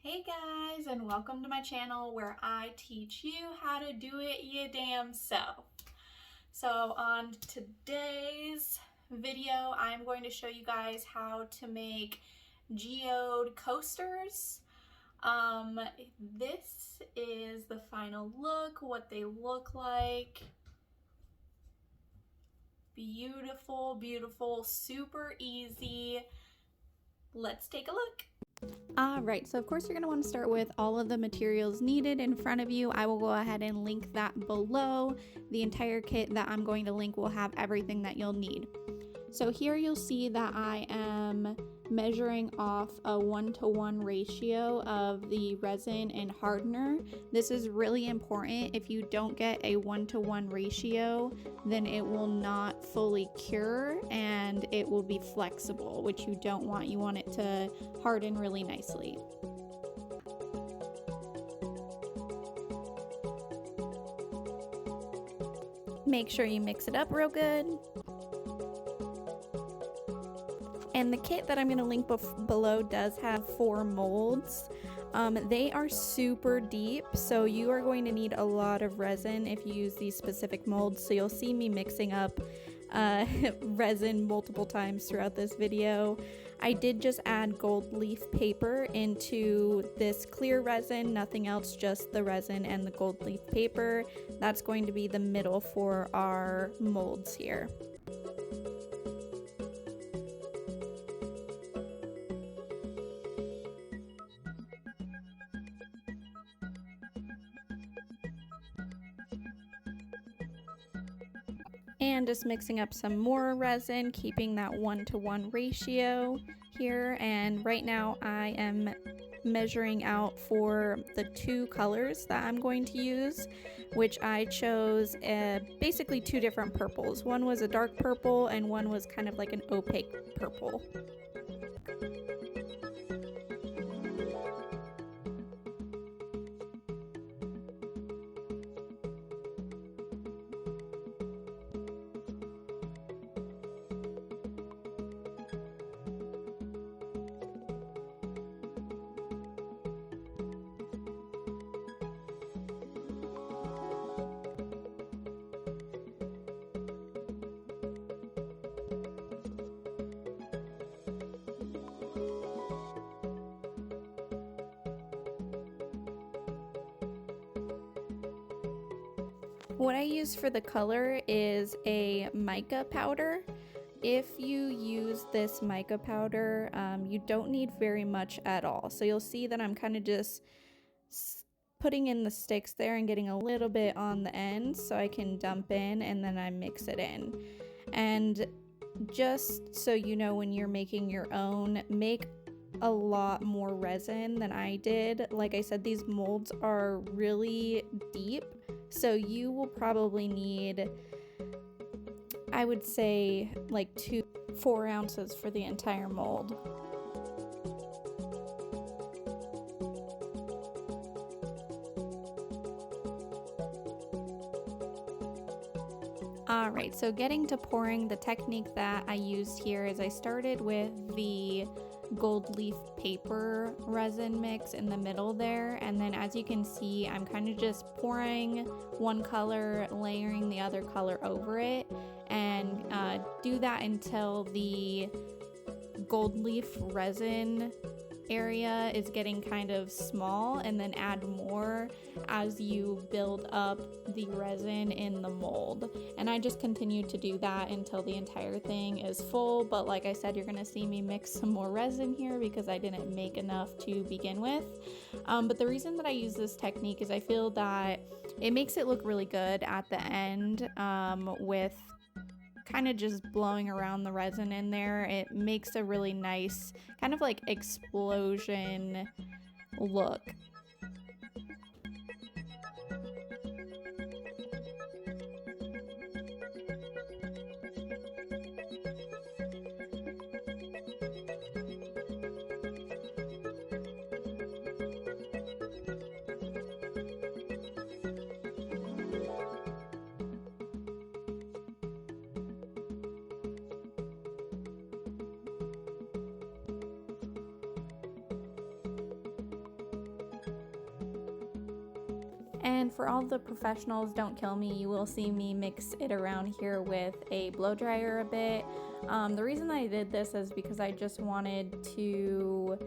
Hey guys, and welcome to my channel where I teach you how to do it ya damn self. So on today's video, I'm going to show you guys how to make geode coasters. This is the final look, what they look like. Beautiful, beautiful, super easy. Let's take a look. Alright, so of course you're going to want to start with all of the materials needed in front of you. I will go ahead and link that below. The entire kit that I'm going to link will have everything that you'll need. So here you'll see that I am measuring off a 1-to-1 ratio of the resin and hardener. This is really important. If you don't get a 1-to-1 ratio, then it will not fully cure and it will be flexible, which you don't want. You want it to harden really nicely. Make sure you mix it up real good. And the kit that I'm going to link below does have 4 molds. They are super deep, so you are going to need a lot of resin if you use these specific molds. So you'll see me mixing up resin multiple times throughout this video. I did just add gold leaf paper into this clear resin, nothing else, just the resin and the gold leaf paper. That's going to be the middle for our molds here. And just mixing up some more resin, keeping that 1-to-1 ratio here. And right now I am measuring out for the 2 colors that I'm going to use, which I chose basically 2 different purples. One was a dark purple and one was kind of like an opaque purple. What I use for the color is a mica powder. If you use this mica powder, you don't need very much at all. So you'll see that I'm kind of just putting in the sticks there and getting a little bit on the end so I can dump in and then I mix it in. And just so you know, when you're making your own, make a lot more resin than I did. Like I said, these molds are really deep. So you will probably need, I would say, like 4 ounces for the entire mold. Alright, so getting to pouring, the technique that I used here is I started with the gold leaf paper resin mix in the middle there, and then as you can see, I'm kind of just pouring one color, layering the other color over it, and do that until the gold leaf resin area is getting kind of small, and then add more as you build up the resin in the mold. And I just continue to do that until the entire thing is full, but like I said, you're gonna see me mix some more resin here because I didn't make enough to begin with. But the reason that I use this technique is I feel that it makes it look really good at the end, with kind of just blowing around the resin in there. It makes a really nice kind of like explosion look. And for all the professionals, don't kill me, you will see me mix it around here with a blow dryer a bit. The reason I did this is because I just wanted to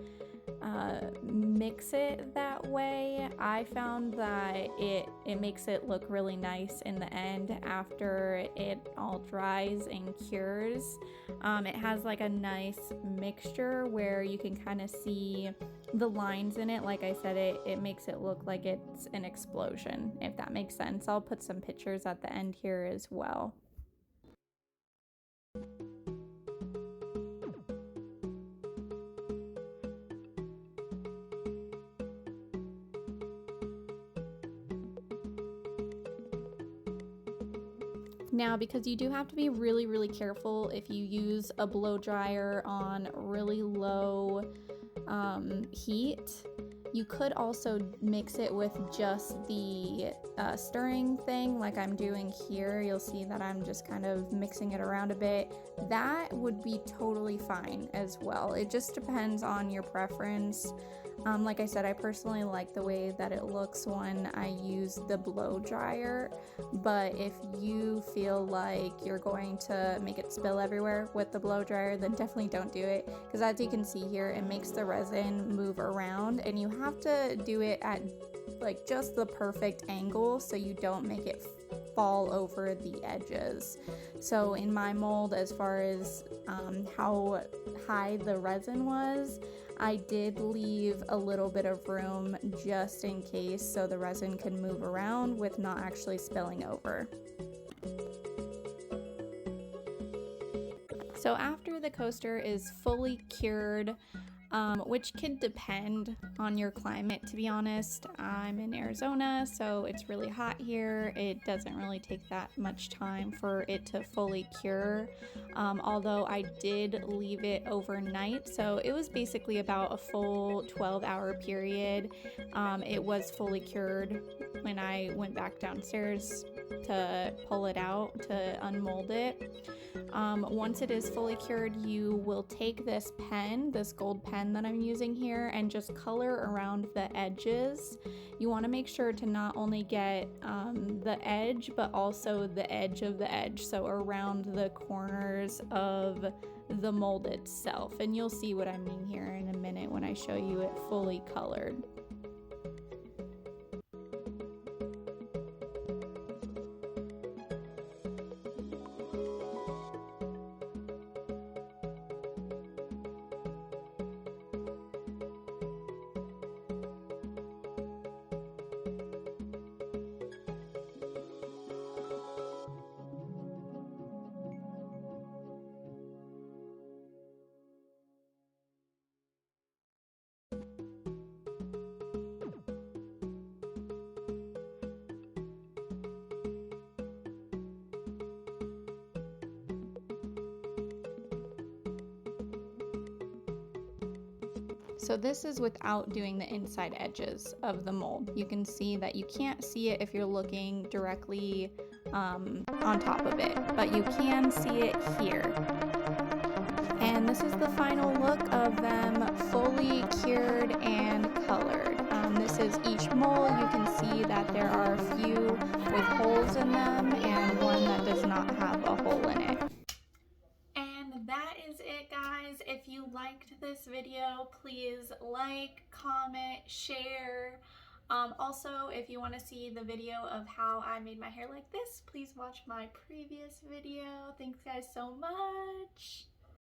mix it that way. I found that it makes it look really nice in the end after it all dries and cures. It has like a nice mixture where you can kind of see the lines in it. Like I said, it makes it look like it's an explosion, if that makes sense. I'll put some pictures at the end here as well. Now, because you do have to be really careful if you use a blow dryer on really low heat, you could also mix it with just the stirring thing like I'm doing here. You'll see that I'm just kind of mixing it around a bit. That would be totally fine as well. It just depends on your preference. Like I said, I personally like the way that it looks when I use the blow dryer, but if you feel like you're going to make it spill everywhere with the blow dryer, then definitely don't do it, because as you can see here, it makes the resin move around, and you have to do it at like just the perfect angle so you don't make it fall over the edges. So in my mold, as far as how high the resin was, I did leave a little bit of room just in case so the resin can move around with not actually spilling over. So after the coaster is fully cured, which could depend on your climate, to be honest. I'm in Arizona, so it's really hot here. It doesn't really take that much time for it to fully cure, although I did leave it overnight, so it was basically about a full 12-hour period. It was fully cured when I went back downstairs to pull it out, to unmold it. Once it is fully cured, you will take this pen, this gold pen that I'm using here, and just color around the edges. You want to make sure to not only get the edge, but also the edge of the edge, so around the corners of the mold itself. And you'll see what I mean here in a minute when I show you it fully colored. So this is without doing the inside edges of the mold. You can see that you can't see it if you're looking directly on top of it, but you can see it here. And this is the final look of them fully cured and colored. This is each mold. You can see that there are a few with holes in them and one that does not have a hole in it. And that is it, guys. If you liked this video, please like, comment, share. Also, if you want to see the video of how I made my hair like this, please watch my previous video. Thanks guys so much.